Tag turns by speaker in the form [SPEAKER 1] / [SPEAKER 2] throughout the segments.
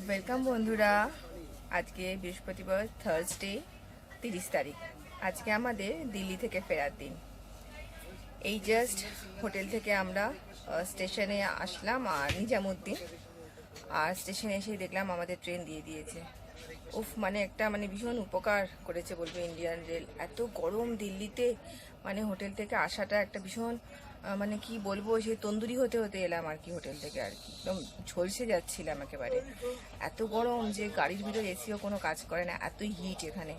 [SPEAKER 1] Welcome বন্ধুরা। আজকে বৃহস্পতিবার, থার্সডে 30 তারিখ। আজকে আমাদের দিল্লি থেকে ফেরার দিন। এই জাস্ট হোটেল থেকে আমরা স্টেশনে আসলাম আর নিজামুদ্দিন, আর স্টেশনে এসে দেখলাম আমাদের ট্রেন দিয়ে দিয়েছে। উফ, একটা ভীষণ উপকার করেছে বলবো ইন্ডিয়ান রেল। এত গরম দিল্লিতে, হোটেল থেকে আসাটা একটা ভীষণ কি বলবো, সেই তন্দুরি হতে হতে এলাম আর কি হোটেল থেকে, আর কি একদম ঝলসে যাচ্ছিলাম একেবারে। এত গরম যে গাড়ির ভিতর এসিও কোনো কাজ করে না, এত হিট এখানে,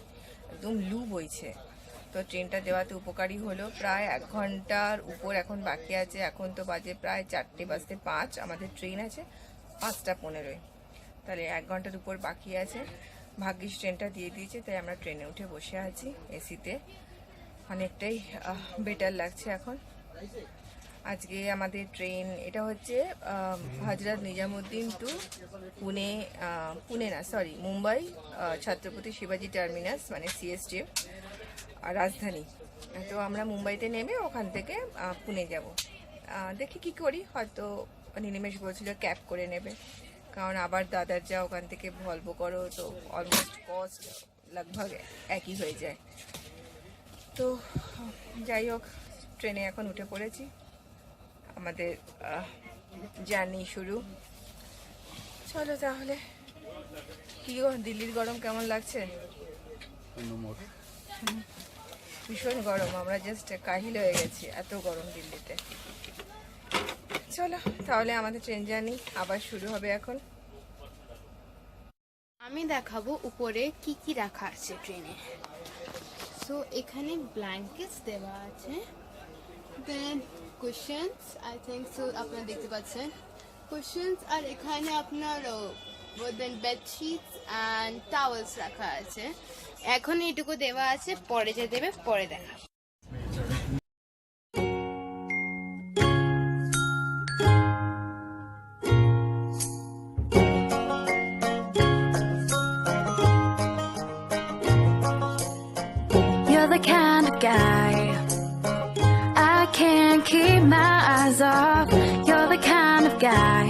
[SPEAKER 1] একদম লু বইছে। তো ট্রেনটা দেওয়াতে উপকারী হলো। প্রায় 1 ঘন্টার উপর এখন বাকি আছে। এখন তো বাজে প্রায় 4:05, আমাদের ট্রেন আছে 5:15। তাহলে 1 ঘন্টার উপর বাকি আছে। ভাগ্যিস ট্রেনটা দিয়ে দিয়েছে, তাই আমরা ট্রেনে উঠে বসে আছি এসিতে। অনেকটাই বেটার লাগছে এখন। আজকে আমাদের ট্রেন এটা হচ্ছে হজরত নিজামুদ্দিন টু মুম্বাই ছত্রপতি শিবাজি টার্মিনাস, সিএসটি রাজধানী। তো আমরা মুম্বাইতে নেমে ওখান থেকে পুনে যাব। দেখি কি করি, হয়তো নিমেষ বলছিল ক্যাব করে নেবে, কারণ আবার দাদার যা ওখান থেকে ভলভো করো তো অলমোস্ট কস্ট লগভগ একই হয়ে যায়। তো যাই হোক, ট্রেনে এখন উঠে পড়েছি, আমাদের জার্নি শুরু। চলো তাহলে। কি গো, দিল্লির গরম কেমন লাগছে? ভীষণ গরম, আমরা জাস্ট কাহিল হয়ে গেছি, এত গরম দিল্লিতে। চলো তাহলে, আমাদের ট্রেন জার্নি আবার শুরু হবে এখন।
[SPEAKER 2] আমি দেখাবো উপরে কি কি রাখা আছে ট্রেনে। সো এখানে ব্ল্যাঙ্কেটস দেওয়া আছে, দেন কুশনস, আই থিঙ্ক সো আপনারা দেখতে পাচ্ছেন কুশনস, আর এখানে আপনার দেন বেডশিটস অ্যান্ড টাওয়েলস রাখা আছে। এখন এইটুকু দেওয়া আছে, পরে যে দেবে পরে দেখা।
[SPEAKER 3] You're the kind of guy I can't keep my eyes off. You're the kind of guy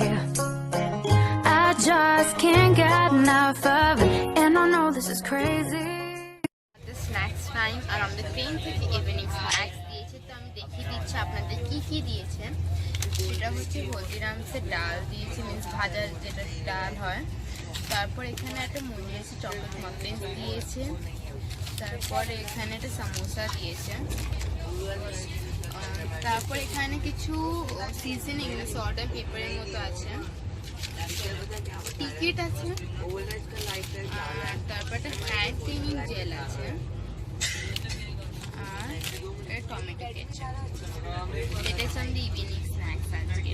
[SPEAKER 3] I just can't get enough of. And I know this is crazy.
[SPEAKER 2] Snacks time, আর আমাদের ট্রেন থেকে evening snacks দিয়েছে। তো আমি দেখিয়ে দিচ্ছি আপনাদের কি কি দিয়েছে। সেটা হচ্ছে হলদিরামসের ডাল দিয়েছে, মিন্স ভাজার যেটা ডাল হয়। তারপর এখানে একটা মুড়িয়েছে, চকলেট মাফিন দিয়েছে। তারপরে এখানে একটা সামোসা দিয়েছে। তারপর এখানে কিছু সিজনিং সল্ট অ্যান্ড পেপারের মতো আছে, টিকিট আছে, আর তারপর একটা হ্যান্ড ক্লিনিং জেল আছে, আর টমেটো কেচাপ। এটা হচ্ছে ইভিনিং স্ন্যাক্স আজকে।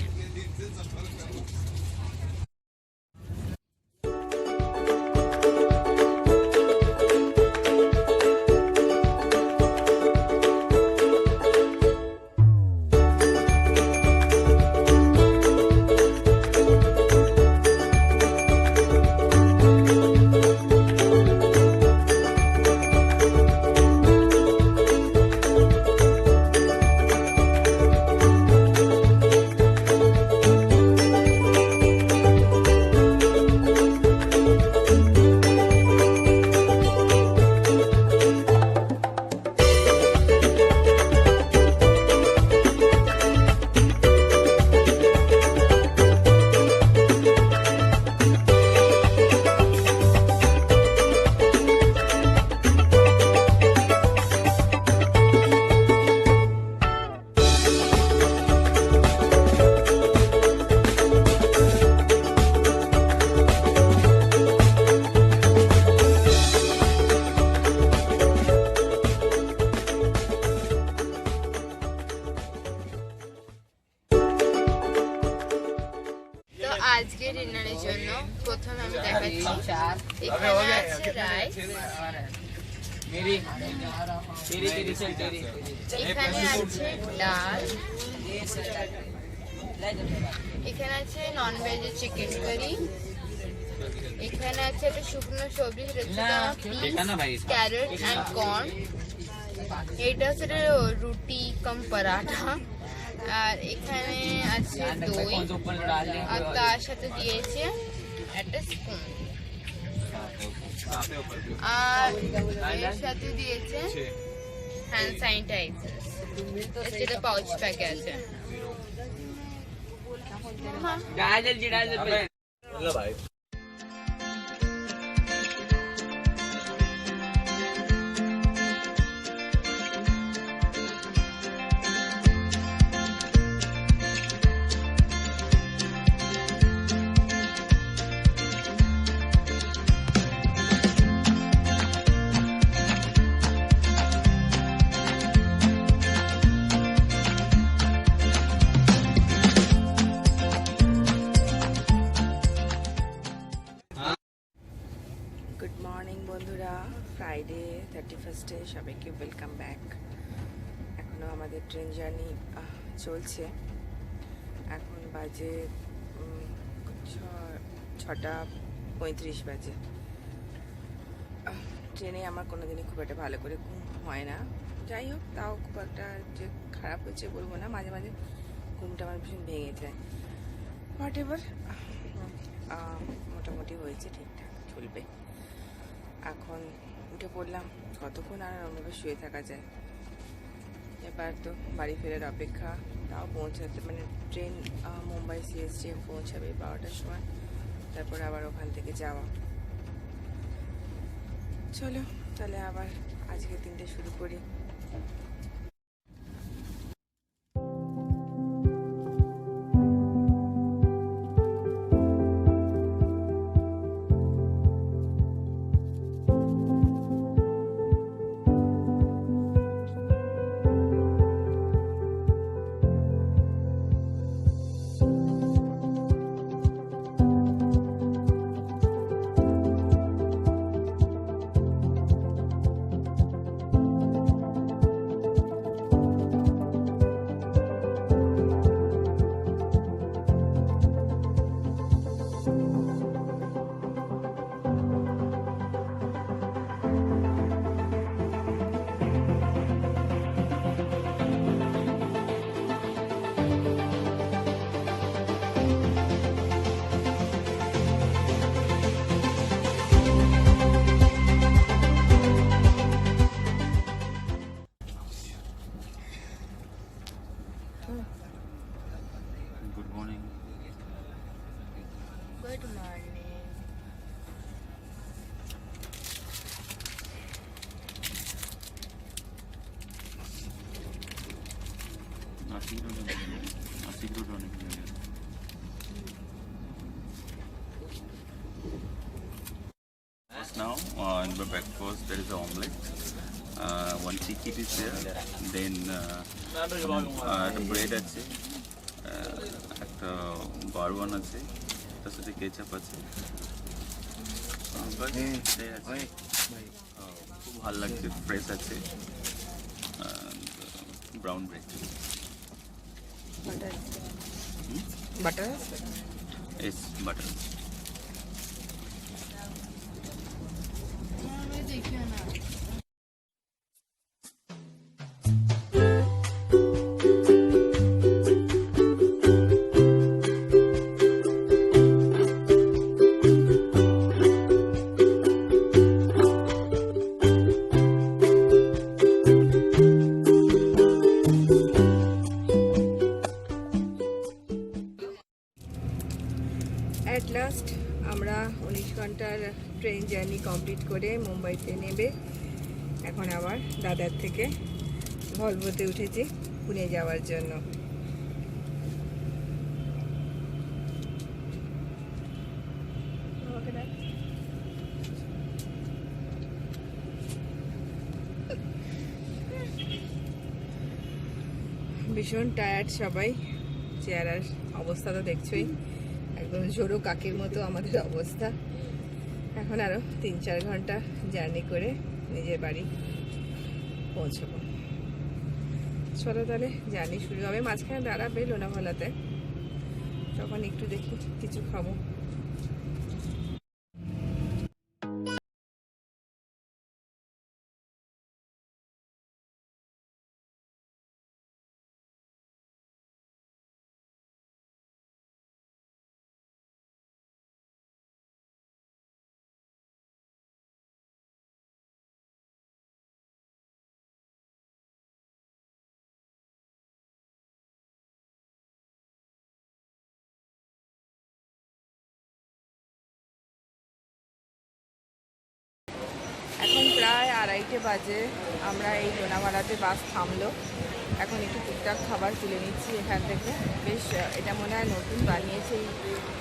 [SPEAKER 2] আজকে ডিনারের জন্য প্রথমে আমি দেখাচ্ছি, এখানে আছে রাইস, এখানে আছে ডাল, এখানে আছে ননভেজের চিকেন কারি, এখানে আছে একটা শুকনো সবজি, ক্যারট অ্যান্ড কর্ন, এটা হচ্ছে রুটি কাম পরাঠা, আর এখানে আছে দই, আর তার সাথে দিয়েছে একটা স্পুন, আর এর সাথে দিয়েছে হ্যান্ড স্যানিটাইজার, যেটা পাউচ প্যাকে আছে।
[SPEAKER 1] গুড মর্নিং বন্ধুরা, ফ্রাইডে 31 সবাইকে ওয়েলকাম ব্যাক। এখনও আমাদের ট্রেন জার্নি চলছে। এখন বাজে 6:35 বাজে। ট্রেনে আমার কোনো দিনই খুব একটা ভালো করে ঘুম হয় না। যাই হোক, তাও খুব একটা যে খারাপ হচ্ছে বলবো না, মাঝে মাঝে ঘুমটা আমার ভীষণ ভেঙে যায়। হোয়াট এভার, মোটামুটি হয়েছে, ঠিকঠাক চলবে। এখন উঠে পড়লাম, কতক্ষণ আর ওভাবে শুয়ে থাকা যায়। এবার তো বাড়ি ফেরার অপেক্ষা। তাও পৌঁছাতে মানে ট্রেন মুম্বাই সিএসটি পৌঁছাবে 12টার সময়, তারপর আবার ওখান থেকে যাওয়া। চলো তাহলে আবার আজকের দিনটা শুরু করি।
[SPEAKER 4] Good morning.
[SPEAKER 2] Good morning.
[SPEAKER 4] Nasik road অনেক জায়গায়। Now in the breakfast there is an omelette. One chicken is there. Then একটা bread আছে, একটা বারওয়ান আছে, তার সাথে কেচাপ আছে। খুব ভালো লাগছে, ফ্রেশ আছে। Brown bread,
[SPEAKER 1] butter
[SPEAKER 4] S butter.
[SPEAKER 2] দেখিও না।
[SPEAKER 1] অ্যাট লাস্ট আমরা 19 ঘন্টার ট্রেন জার্নি কমপ্লিট করে মুম্বাইতে নেবে এখন আবার দাদার থেকে ভলভোতে উঠেছি পুনে যাওয়ার জন্য। ভীষণ টায়ার্ড সবাই, চেহারার অবস্থা তো দেখছোই, একদম ঝোড়ো কাকের মতো আমাদের অবস্থা। এখন আরও 3-4 ঘন্টা জার্নি করে নিজের বাড়ি পৌঁছবো। চলো তাহলে জার্নি শুরু হবে। মাঝখানে দাঁড়াবে লোনাভালাতে, তখন একটু দেখি কিছু খাবো। 3টে বাজে। আমরা এই লোনাভাড়াতে বাস থামলো, এখন একটু টুকটাক খাবার তুলে নিচ্ছি এখান থেকে। বেশ এটা মনে হয় নতুন বানিয়েছে এই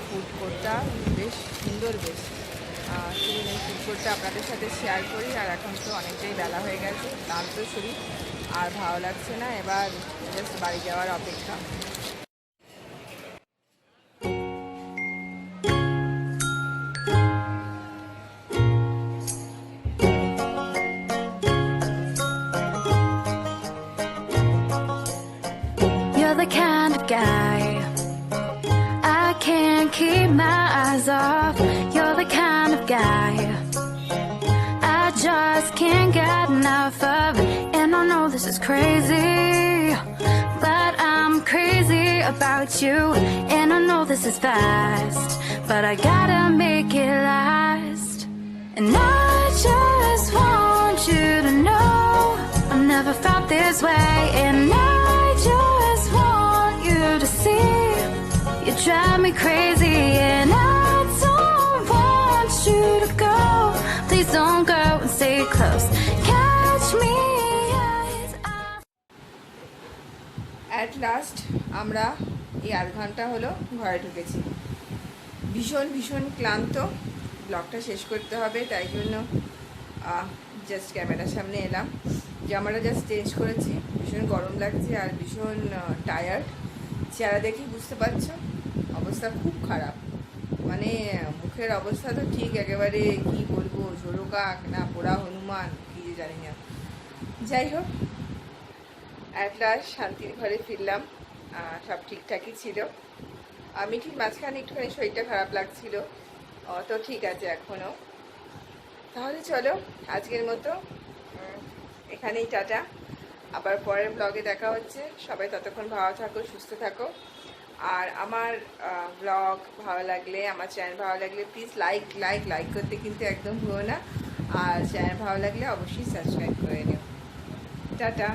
[SPEAKER 1] ফুড কোর্টটা, বেশ সুন্দর। বেশ চলুন এই ফুড কোর্টটা আপনাদের সাথে শেয়ার করি। আর এখন তো অনেকটাই বেলা হয়ে গেছে, ক্লান্ত শরীর, আর ভালো লাগছে না, এবার জাস্ট বাড়ি যাওয়ার অপেক্ষা।
[SPEAKER 3] You're the kind of guy I can't keep my eyes off. You're the kind of guy I just can't get enough of. And I know this is crazy, but I'm crazy about you. And I know this is fast, but I gotta make it last. And I just want you to know I've never felt this way. And I just want you to see you drive me crazy. And I don't want you to go. Please don't go and stay close. Catch me as I...
[SPEAKER 1] at last আমরা এই 8 ঘন্টা হলো ঘরে ঢুকেছি। ভীষণ ভীষণ ক্লান্ত, ব্লগটা শেষ করতে হবে, তাই জন্য জাস্ট ক্যামেরার সামনে এলাম। জামাটা জাস্ট চেঞ্জ করেছি, ভীষণ গরম লাগছে আর ভীষণ টায়ার্ড। চেহারা দেখেই বুঝতে পারছো অবস্থা খুব খারাপ, মানে মুখের অবস্থা তো ঠিক একেবারে কি বলবো, ঝোড়ো কাক না পোড়া হনুমান, কি যে জানি না। যাই হোক, অ্যাট লাস্ট শান্তির ঘরে ফিরলাম, সব ঠিকঠাকই ছিল। মিঠির মাঝখানে একটুখানি শরীরটা খারাপ লাগছিল, তো ঠিক আছে এখনও। তাহলে চলো আজকের মতো এখানেই টাটা, আবার পরের ব্লগে দেখা হচ্ছে। সবাই ততক্ষণ ভালো থাকো, সুস্থ থাকো। আর আমার ব্লগ ভালো লাগলে, আমার চ্যানেল ভালো লাগলে প্লিজ লাইক করতে কিন্তু একদম ভুলো না। আর চ্যানেল ভালো লাগলে অবশ্যই সাবস্ক্রাইব করে নিও। টাটা।